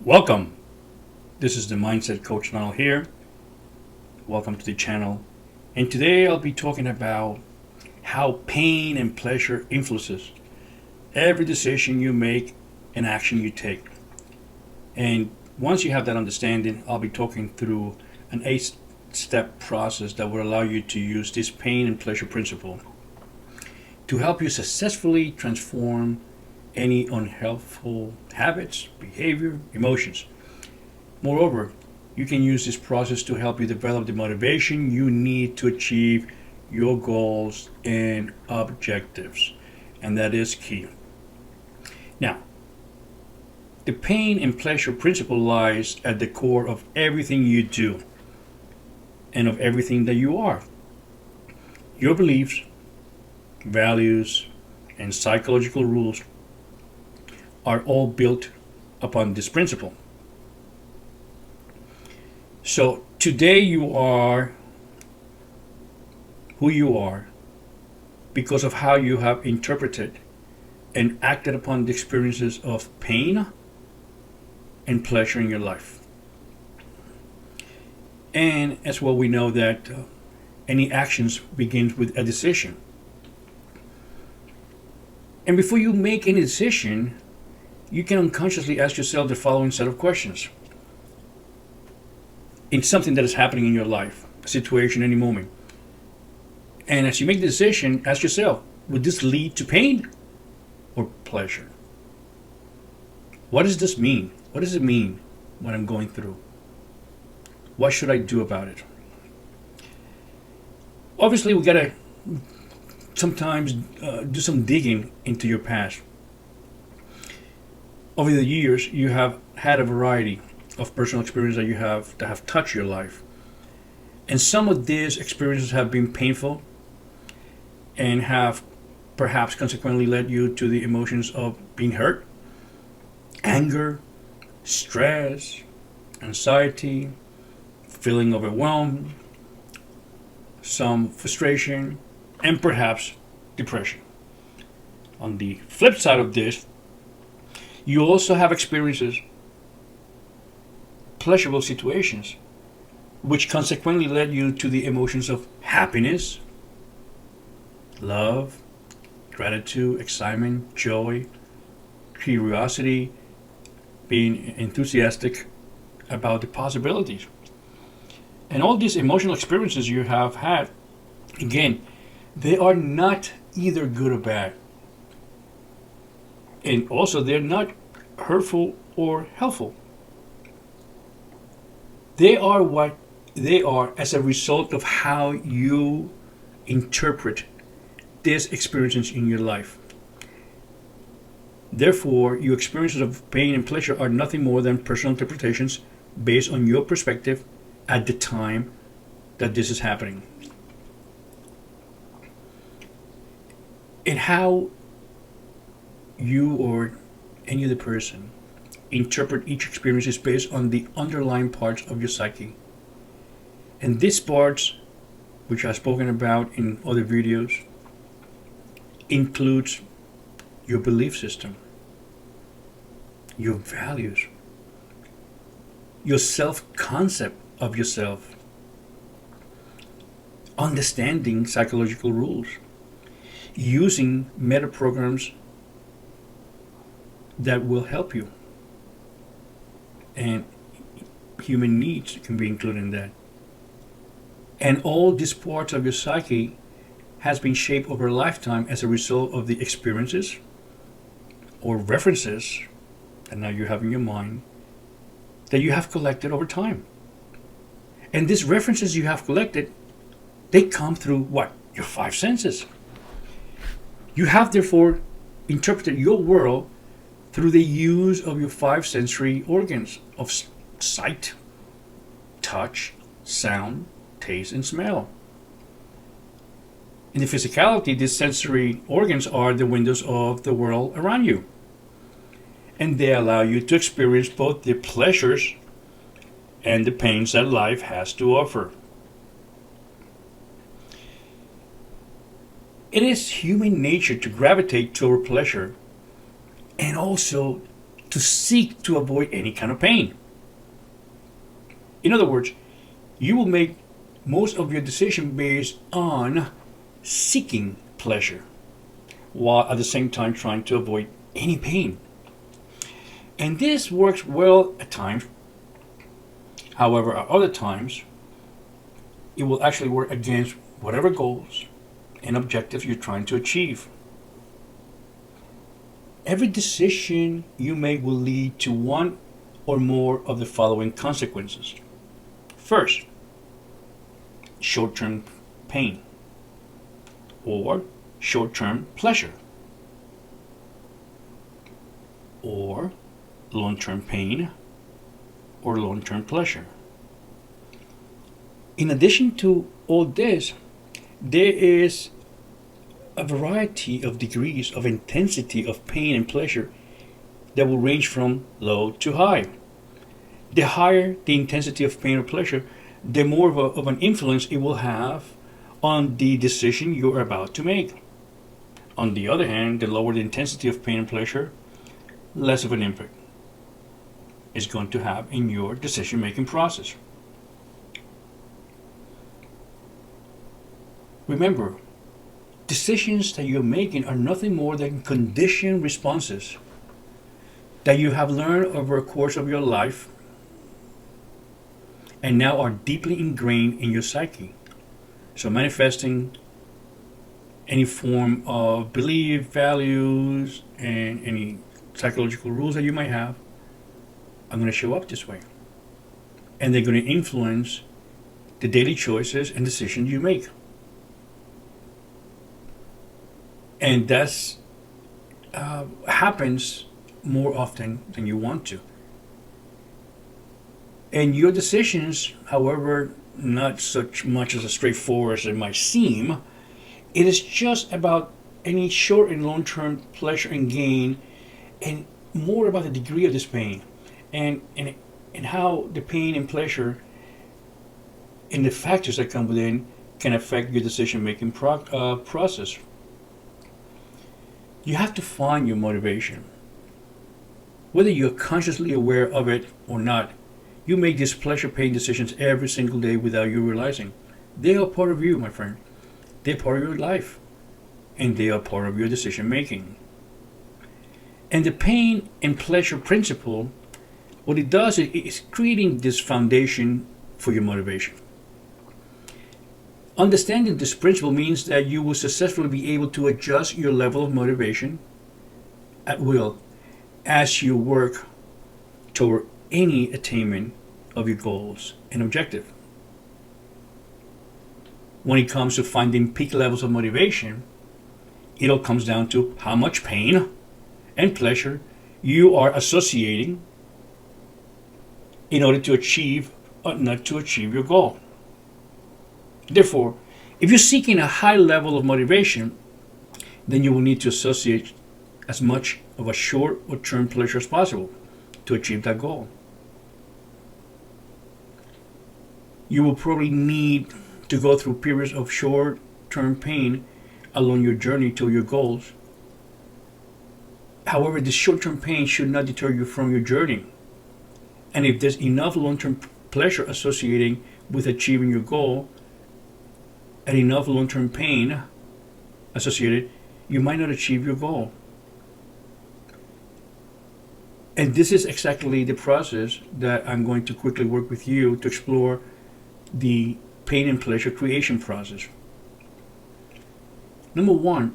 Welcome. This is the Mindset Coach Now here. Welcome to the channel. And today I'll be talking about how pain and pleasure influences every decision you make and action you take. And once you have that understanding, I'll be talking through an 8-step process that will allow you to use this pain and pleasure principle to help you successfully transform any unhelpful habits, behavior, emotions. Moreover, you can use this process to help you develop the motivation you need to achieve your goals and objectives. And that is key. Now, the pain and pleasure principle lies at the core of everything you do and of everything that you are. Your beliefs, values, and psychological rules are all built upon this principle. So today you are who you are because of how you have interpreted and acted upon the experiences of pain and pleasure in your life. And as well, we know that any actions begins with a decision. And before you make any decision, you can unconsciously ask yourself the following set of questions. It's something that is happening in your life, a situation, any moment. And as you make the decision, ask yourself, would this lead to pain or pleasure? What does this mean? What does it mean what I'm going through? What should I do about it? Obviously, we gotta sometimes do some digging into your past. Over the years, you have had a variety of personal experiences that have touched your life. And some of these experiences have been painful and have perhaps consequently led you to the emotions of being hurt, anger, stress, anxiety, feeling overwhelmed, some frustration, and perhaps depression. On the flip side of this, you also have experiences, pleasurable situations, which consequently led you to the emotions of happiness, love, gratitude, excitement, joy, curiosity, being enthusiastic about the possibilities. And all these emotional experiences you have had, again, they are not either good or bad. And also, they're not hurtful or helpful. They are what they are as a result of how you interpret these experiences in your life. Therefore, your experiences of pain and pleasure are nothing more than personal interpretations based on your perspective at the time that this is happening. And how you or any other person interpret each experience is based on the underlying parts of your psyche. And these parts, which I've spoken about in other videos, includes your belief system, your values, your self-concept of yourself, understanding psychological rules, using meta programs that will help you, and human needs can be included in that. And all these parts of your psyche has been shaped over a lifetime as a result of the experiences or references that now you have in your mind that you have collected over time. And these references you have collected, they come through what? Your 5 senses. You have therefore interpreted your world through the use of your 5 sensory organs of sight, touch, sound, taste, and smell. In the physicality, these sensory organs are the windows of the world around you. And they allow you to experience both the pleasures and the pains that life has to offer. It is human nature to gravitate toward pleasure and also to seek to avoid any kind of pain. In other words, you will make most of your decision based on seeking pleasure, while at the same time trying to avoid any pain. And this works well at times. However, at other times, it will actually work against whatever goals and objectives you're trying to achieve. Every decision you make will lead to one or more of the following consequences. First, short-term pain or short-term pleasure, or long-term pain or long-term pleasure. In addition to all this, there is a variety of degrees of intensity of pain and pleasure that will range from low to high. The higher the intensity of pain or pleasure, the more of an influence it will have on the decision you're about to make. On the other hand, the lower the intensity of pain and pleasure, less of an impact it's going to have in your decision-making process. Remember, decisions that you're making are nothing more than conditioned responses that you have learned over a course of your life and now are deeply ingrained in your psyche. So manifesting any form of belief, values, and any psychological rules that you might have are going to show up this way. And they're going to influence the daily choices and decisions you make. And that's happens more often than you want to. And your decisions, however, not such much as straightforward as it might seem, it is just about any short and long-term pleasure and gain, and more about the degree of this pain, and how the pain and pleasure and the factors that come within can affect your decision-making process. You have to find your motivation. Whether you're consciously aware of it or not, you make these pleasure-pain decisions every single day without you realizing. They are part of you, my friend. They're part of your life. And they are part of your decision-making. And the pain and pleasure principle, what it does is creating this foundation for your motivation. Understanding this principle means that you will successfully be able to adjust your level of motivation at will as you work toward any attainment of your goals and objective. When it comes to finding peak levels of motivation, it all comes down to how much pain and pleasure you are associating in order to achieve or not to achieve your goal. Therefore, if you're seeking a high level of motivation, then you will need to associate as much of a short or term pleasure as possible to achieve that goal. You will probably need to go through periods of short-term pain along your journey to your goals. However, this short-term pain should not deter you from your journey. And if there's enough long-term pleasure associating with achieving your goal, and enough long-term pain associated, you might not achieve your goal. And this is exactly the process that I'm going to quickly work with you to explore the pain and pleasure creation process. Number one,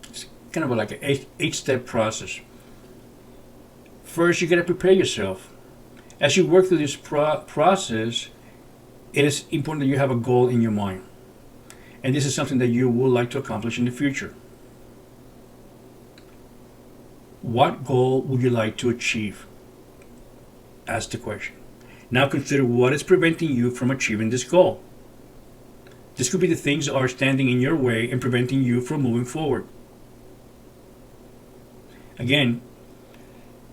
it's kind of like an eight-step process. First, you got to prepare yourself. As you work through this process, it is important that you have a goal in your mind. And this is something that you would like to accomplish in the future. What goal would you like to achieve? Ask the question. Now consider what is preventing you from achieving this goal. This could be the things that are standing in your way and preventing you from moving forward. Again,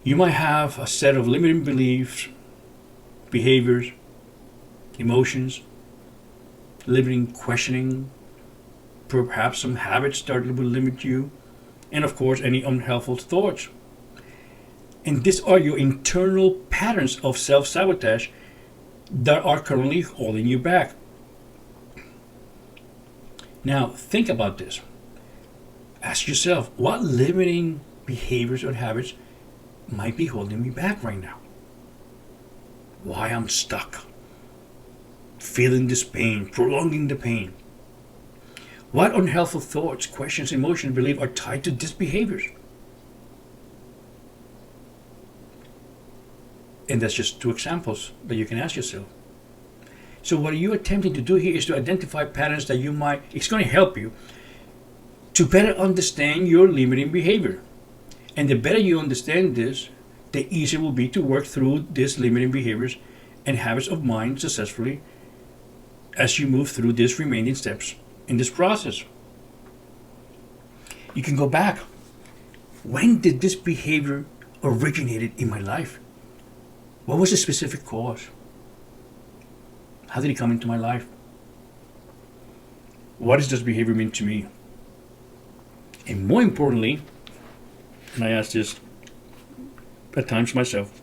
you might have a set of limiting beliefs, behaviors, emotions, limiting questioning, perhaps some habits that will limit you, and of course any unhelpful thoughts. And these are your internal patterns of self-sabotage that are currently holding you back. Now, think about this. Ask yourself, what limiting behaviors or habits might be holding me back right now? Why I'm stuck? Feeling this pain, prolonging the pain. What unhelpful thoughts, questions, emotions, beliefs are tied to these behaviors? And that's just two examples that you can ask yourself. So what you're attempting to do here is to identify patterns that it's going to help you to better understand your limiting behavior. And the better you understand this, the easier it will be to work through these limiting behaviors and habits of mind successfully as you move through these remaining steps in this process. You can go back. When did this behavior originated in my life? What was the specific cause? How did it come into my life? What does this behavior mean to me? And more importantly, and I ask this at times myself,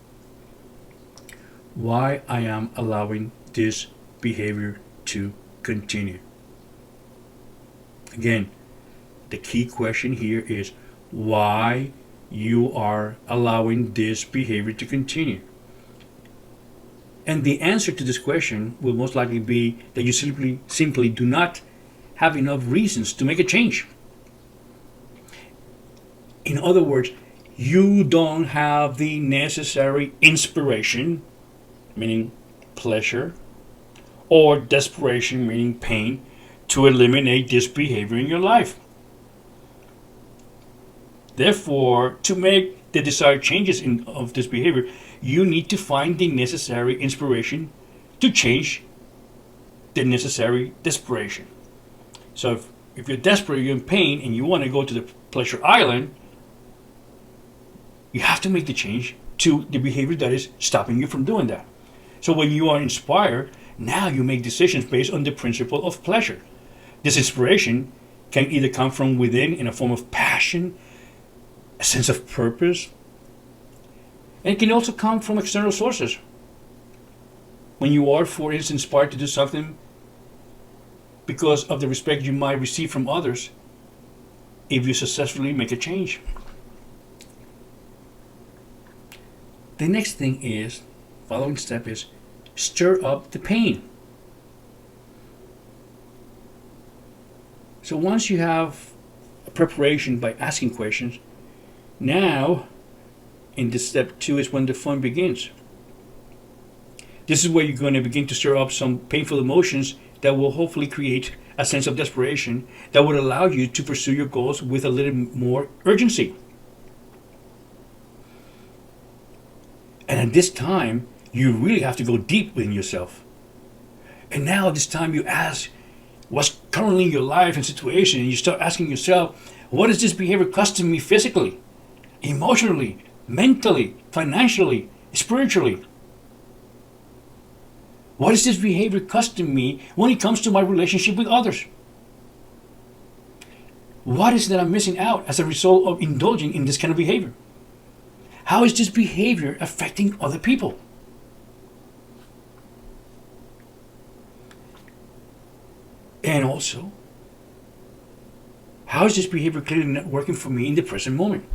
why I am allowing this behavior to continue. Again, the key question here is why you are allowing this behavior to continue. And the answer to this question will most likely be that you simply do not have enough reasons to make a change. In other words, you don't have the necessary inspiration, meaning pleasure, or desperation, meaning pain, to eliminate this behavior in your life. Therefore, to make the desired changes of this behavior, you need to find the necessary inspiration to change the necessary desperation. So if you're desperate, you're in pain, and you want to go to the pleasure island, you have to make the change to the behavior that is stopping you from doing that. So when you are inspired, now you make decisions based on the principle of pleasure. This inspiration can either come from within in a form of passion, a sense of purpose, and it can also come from external sources. When you are, for instance, inspired to do something because of the respect you might receive from others if you successfully make a change. The next thing is, following step is, stir up the pain. So once you have a preparation by asking questions, now in this step 2 is when the fun begins. This is where you're going to begin to stir up some painful emotions that will hopefully create a sense of desperation that would allow you to pursue your goals with a little more urgency. And at this time, you really have to go deep within yourself. And now at this time you ask what's currently in your life and situation, and you start asking yourself, what is this behavior costing me physically, emotionally, mentally, financially, spiritually? What is this behavior costing me when it comes to my relationship with others? What is it that I'm missing out as a result of indulging in this kind of behavior? How is this behavior affecting other people? And also, how is this behavior clearly not working for me in the present moment?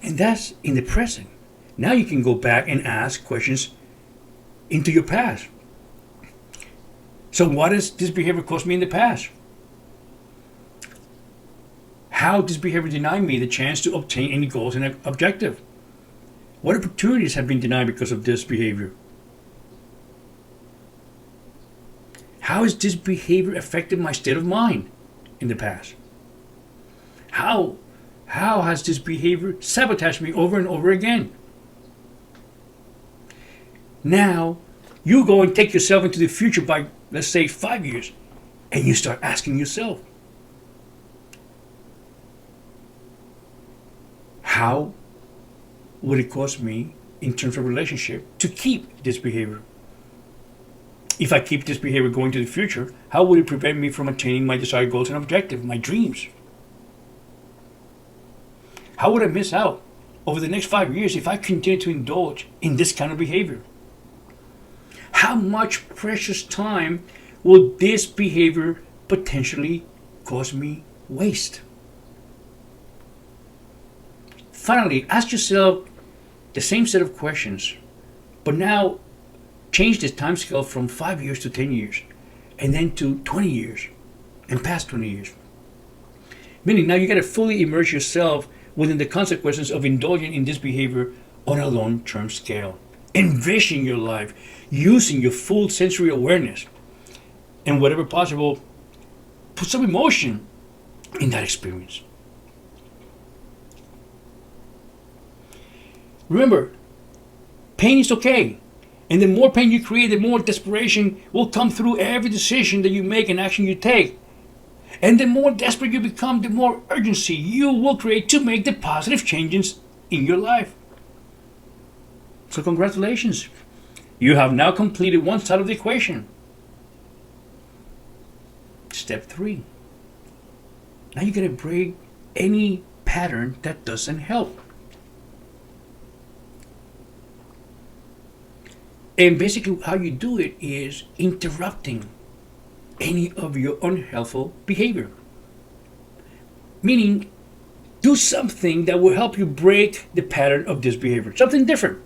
And that's in the present. Now you can go back and ask questions into your past. So what has this behavior cost me in the past? How does behavior deny me the chance to obtain any goals and objective? What opportunities have been denied because of this behavior? How has this behavior affected my state of mind in the past? How has this behavior sabotaged me over and over again? Now, you go and take yourself into the future by, let's say, 5 years, and you start asking yourself, how would it cost me in terms of relationship to keep this behavior? If I keep this behavior going to the future, how would it prevent me from attaining my desired goals and objectives, my dreams? How would I miss out over the next 5 years if I continue to indulge in this kind of behavior? How much precious time will this behavior potentially cause me waste? Finally, ask yourself the same set of questions, but now change the time scale from 5 years to 10 years, and then to 20 years, and past 20 years. Meaning now you got to fully immerse yourself within the consequences of indulging in this behavior on a long-term scale. Envision your life using your full sensory awareness, and whatever possible, put some emotion in that experience. Remember, pain is okay. And the more pain you create, the more desperation will come through every decision that you make and action you take. And the more desperate you become, the more urgency you will create to make the positive changes in your life. So congratulations. You have now completed one side of the equation. Step 3. Now you gotta break any pattern that doesn't help. And basically how you do it is interrupting any of your unhelpful behavior. Meaning, do something that will help you break the pattern of this behavior, something different.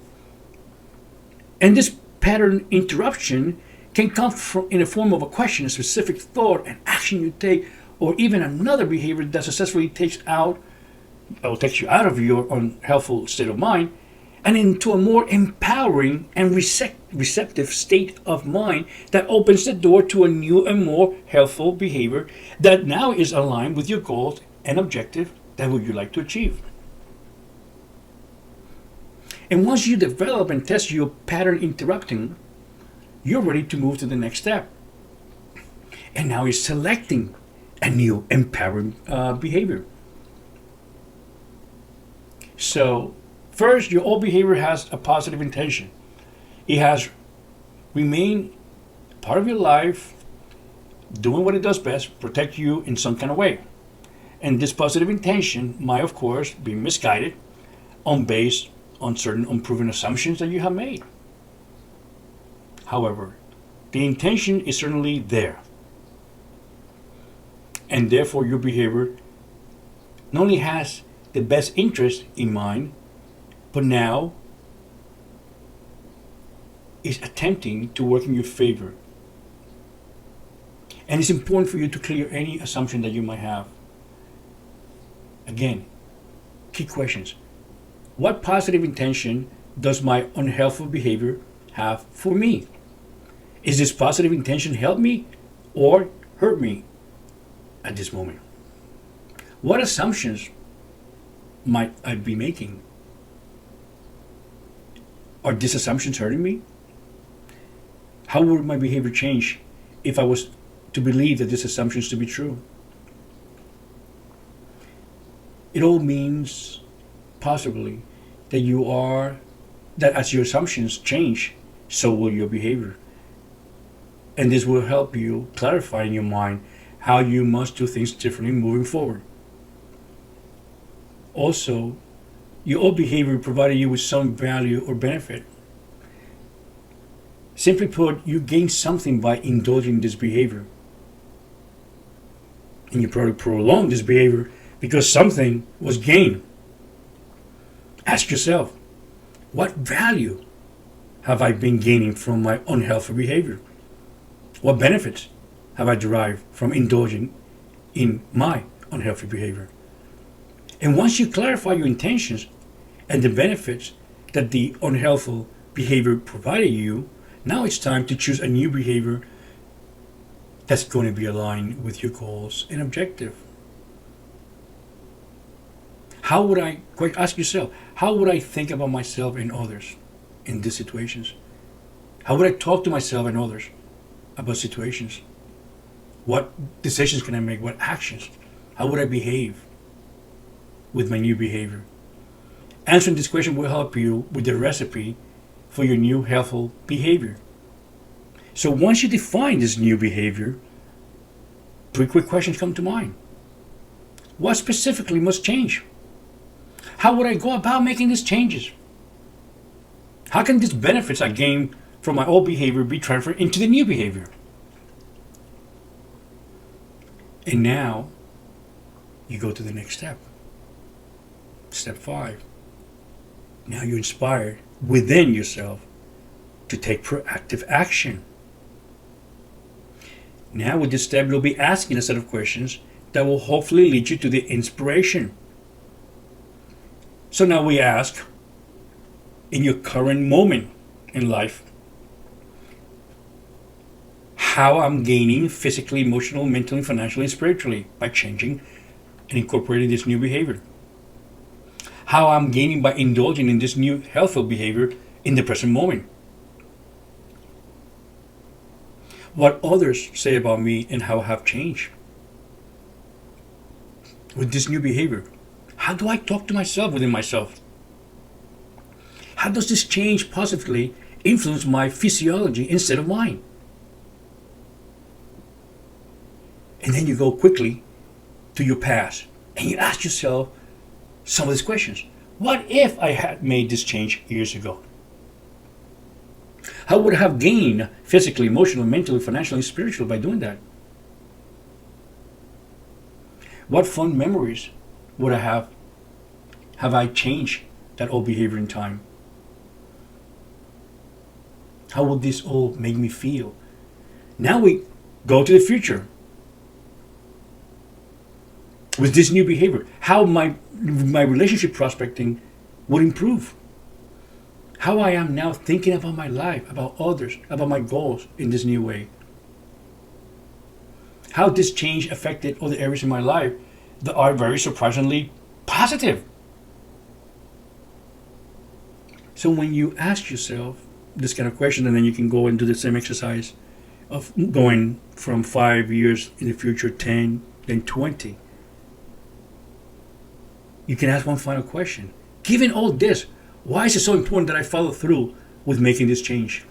And this pattern interruption can come from in the form of a question, a specific thought, an action you take, or even another behavior that successfully takes you out of your unhelpful state of mind and into a more empowering and receptive state of mind that opens the door to a new and more helpful behavior that now is aligned with your goals and objective that would you like to achieve. And once you develop and test your pattern interrupting, you're ready to move to the next step. And now you're selecting a new empowering behavior. So first, your old behavior has a positive intention. It has remained part of your life, doing what it does best, protect you in some kind of way. And this positive intention might, of course, be misguided based on certain unproven assumptions that you have made. However, the intention is certainly there. And therefore, your behavior not only has the best interest in mind, but now is attempting to work in your favor. And it's important for you to clear any assumption that you might have. Again, key questions. What positive intention does my unhelpful behavior have for me? Is this positive intention help me or hurt me at this moment? What assumptions might I be making? Are these assumptions hurting me? How would my behavior change if I was to believe that these assumptions to be true? It all means possibly that as your assumptions change, so will your behavior. And this will help you clarify in your mind how you must do things differently moving forward. Also, your old behavior provided you with some value or benefit. Simply put, you gain something by indulging this behavior. And you probably prolong this behavior because something was gained. Ask yourself, what value have I been gaining from my unhealthy behavior? What benefits have I derived from indulging in my unhealthy behavior? And once you clarify your intentions and the benefits that the unhealthy behavior provided you, now it's time to choose a new behavior that's going to be aligned with your goals and objective. Ask yourself, how would I think about myself and others in these situations? How would I talk to myself and others about situations? What decisions can I make? What actions? How would I behave with my new behavior? Answering this question will help you with the recipe for your new helpful behavior. So once you define this new behavior, 3 quick questions come to mind. What specifically must change? How would I go about making these changes? How can these benefits I gain from my old behavior be transferred into the new behavior? And now you go to the next step. Step 5. Now you're inspired within yourself to take proactive action. Now with this step, you'll be asking a set of questions that will hopefully lead you to the inspiration. So now we ask, in your current moment in life, how I'm gaining physically, emotionally, mentally, financially, and spiritually by changing and incorporating this new behavior. How I'm gaining by indulging in this new healthful behavior in the present moment. What others say about me and how I have changed with this new behavior. How do I talk to myself within myself? How does this change positively influence my physiology instead of mine? And then you go quickly to your past and you ask yourself some of these questions. What if I had made this change years ago? How would I have gained physically, emotionally, mentally, financially, spiritually by doing that? What fun memories would I have? Have I changed that old behavior in time? How would this all make me feel? Now we go to the future. With this new behavior, how my relationship prospecting would improve. How I am now thinking about my life, about others, about my goals in this new way. How this change affected other areas in my life that are very surprisingly positive. So when you ask yourself this kind of question, and then you can go and do the same exercise of going from 5 years in the future, 10, then 20. You can ask one final question. Given all this, why is it so important that I follow through with making this change?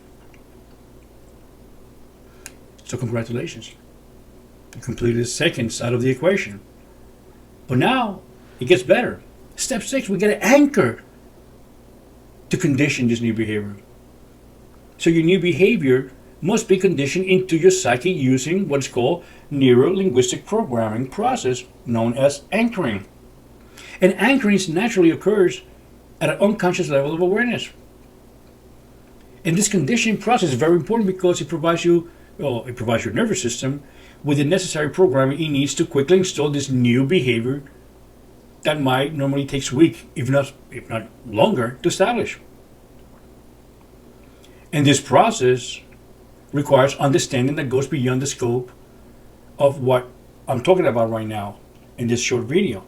So congratulations. You completed the second side of the equation. But now it gets better. Step 6, we got to anchor to condition this new behavior. So your new behavior must be conditioned into your psyche using what is called neuro-linguistic programming process known as anchoring. And anchoring naturally occurs at an unconscious level of awareness. And this conditioning process is very important because it provides your nervous system with the necessary programming it needs to quickly install this new behavior that might normally take weeks, if not longer, to establish. And this process requires understanding that goes beyond the scope of what I'm talking about right now in this short video.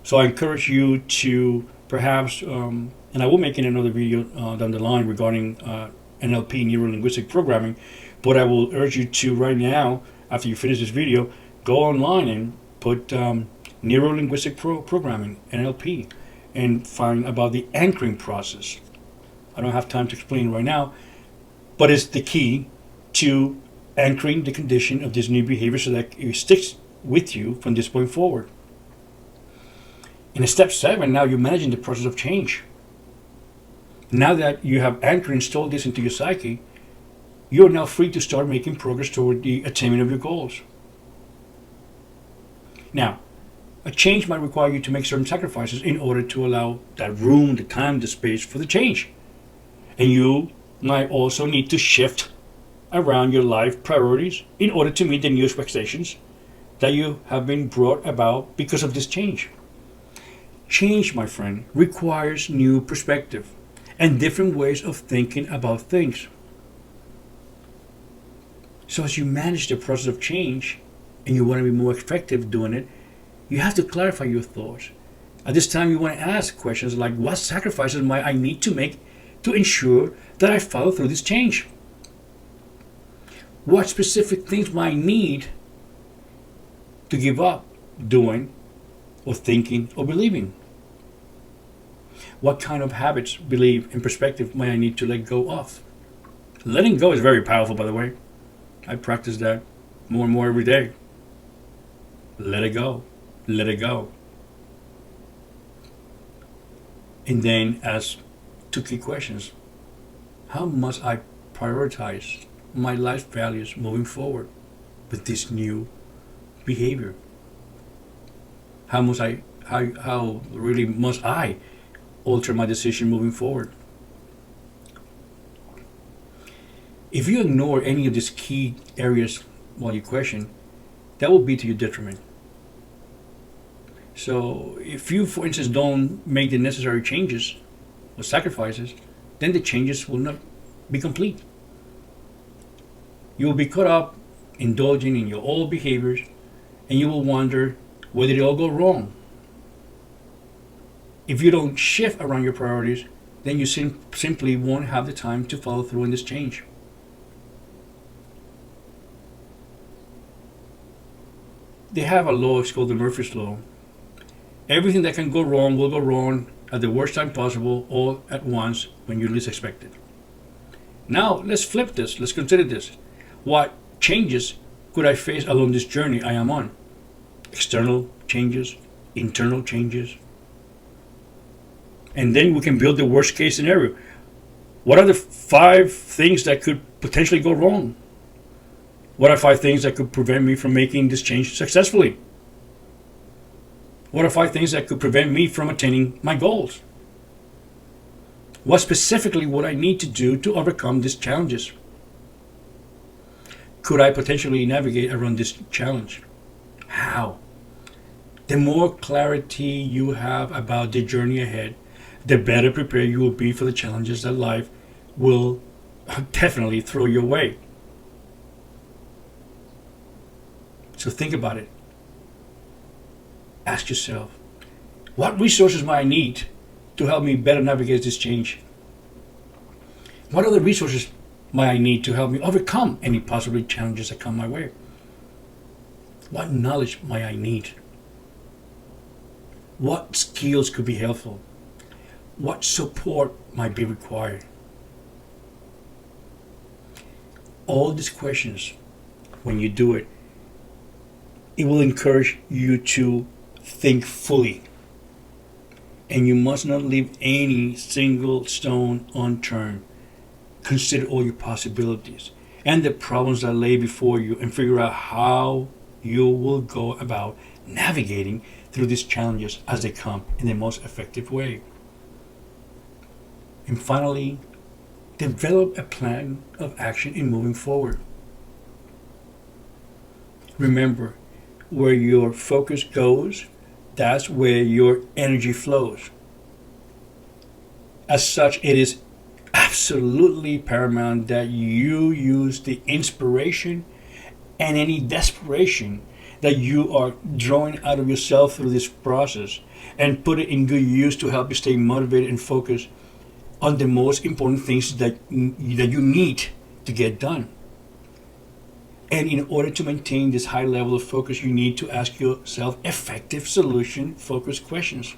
So I encourage you to perhaps, and I will make another video down the line regarding NLP, neuro-linguistic programming, but I will urge you to right now, after you finish this video, go online and put neuro-linguistic programming, NLP, and find about the anchoring process. I don't have time to explain right now, but it's the key to anchoring the condition of this new behavior so that it sticks with you from this point forward. In step 7, now you're managing the process of change. Now that you have anchored and installed this into your psyche, you're now free to start making progress toward the attainment of your goals. Now, a change might require you to make certain sacrifices in order to allow that room, the time, the space for the change. And you might also need to shift around your life priorities in order to meet the new expectations that you have been brought about because of this change. Change, my friend, requires new perspective and different ways of thinking about things. So as you manage the process of change and you want to be more effective doing it, you have to clarify your thoughts. At this time, you want to ask questions like, what sacrifices might I need to make to ensure that I follow through this change? What specific things might I need to give up doing or thinking or believing? What kind of habits, belief, and perspective might I need to let go of? Letting go is very powerful, by the way. I practice that more and more every day. Let it go. Let it go. And then ask two key questions. How must I prioritize my life values moving forward with this new behavior? How really must I alter my decision moving forward? If you ignore any of these key areas while you question, that will be to your detriment. So if you, for instance, don't make the necessary changes or sacrifices, then the changes will not be complete. You will be caught up indulging in your old behaviors, and you will wonder where did it all go wrong. If you don't shift around your priorities, then you simply won't have the time to follow through in this change. They have a law, it's called the Murphy's Law. Everything that can go wrong will go wrong at the worst time possible, all at once when you least expect it. Now, let's flip this. Let's consider this. What changes could I face along this journey I am on? External changes, internal changes. And then we can build the worst case scenario. What are the 5 things that could potentially go wrong? What are 5 things that could prevent me from making this change successfully? What are 5 things that could prevent me from attaining my goals? What specifically would I need to do to overcome these challenges? Could I potentially navigate around this challenge? How? The more clarity you have about the journey ahead, the better prepared you will be for the challenges that life will definitely throw your way. So think about it. Ask yourself, what resources might I need to help me better navigate this change? What other resources might I need to help me overcome any possible challenges that come my way? What knowledge might I need? What skills could be helpful? What support might be required? All these questions, when you do it, it will encourage you to think fully. And you must not leave any single stone unturned. Consider all your possibilities and the problems that lay before you and figure out how you will go about navigating through these challenges as they come in the most effective way. And finally, develop a plan of action in moving forward. Remember, where your focus goes, that's where your energy flows. As such, it is absolutely paramount that you use the inspiration and any desperation that you are drawing out of yourself through this process and put it in good use to help you stay motivated and focused on the most important things that you need to get done. And in order to maintain this high level of focus, you need to ask yourself effective solution-focused questions.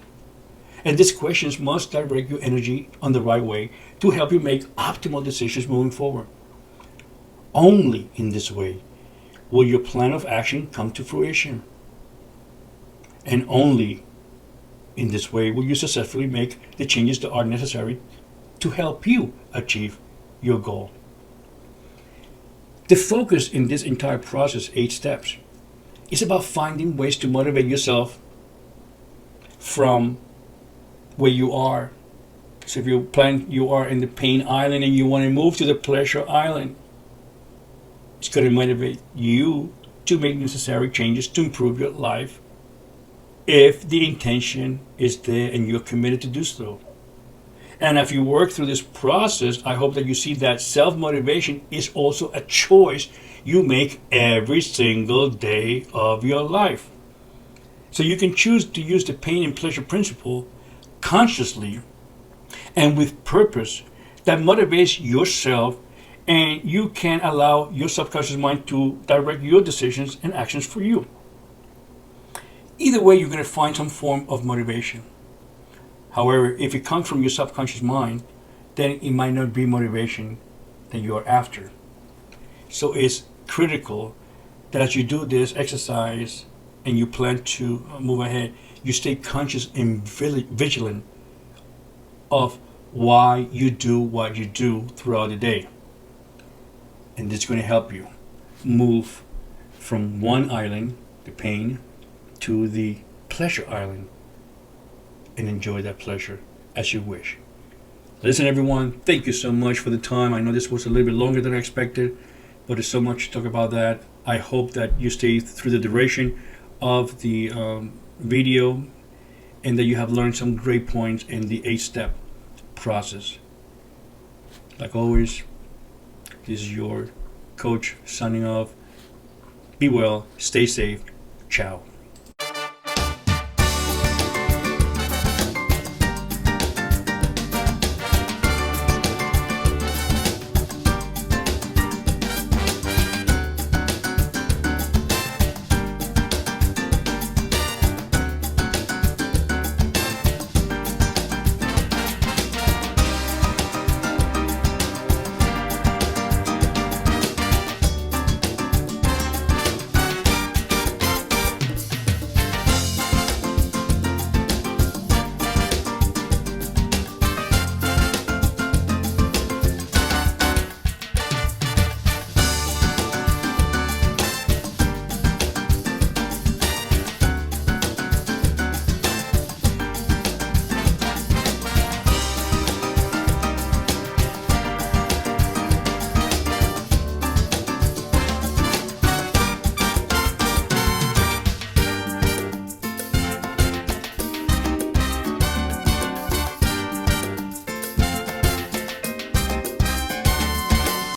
And these questions must direct your energy on the right way to help you make optimal decisions moving forward. Only in this way will your plan of action come to fruition. And only in this way will you successfully make the changes that are necessary to help you achieve your goal. The focus in this entire process, 8 steps, is about finding ways to motivate yourself from where you are. So if you are in the pain island and you want to move to the pleasure island, it's going to motivate you to make necessary changes to improve your life if the intention is there and you're committed to do so. And if you work through this process, I hope that you see that self-motivation is also a choice you make every single day of your life. So you can choose to use the pain and pleasure principle consciously and with purpose that motivates yourself, and you can allow your subconscious mind to direct your decisions and actions for you. Either way, you're going to find some form of motivation. However, if it comes from your subconscious mind, then it might not be motivation that you are after. So it's critical that as you do this exercise and you plan to move ahead, you stay conscious and vigilant of why you do what you do throughout the day. And it's going to help you move from one island, the pain, to the pleasure island and enjoy that pleasure as you wish. Listen, everyone, thank you so much for the time. I know this was a little bit longer than I expected, but there's so much to talk about that. I hope that you stay through the duration of the video and that you have learned some great points in the 8-step process. Like always, this is your coach signing off. Be well, stay safe. Ciao.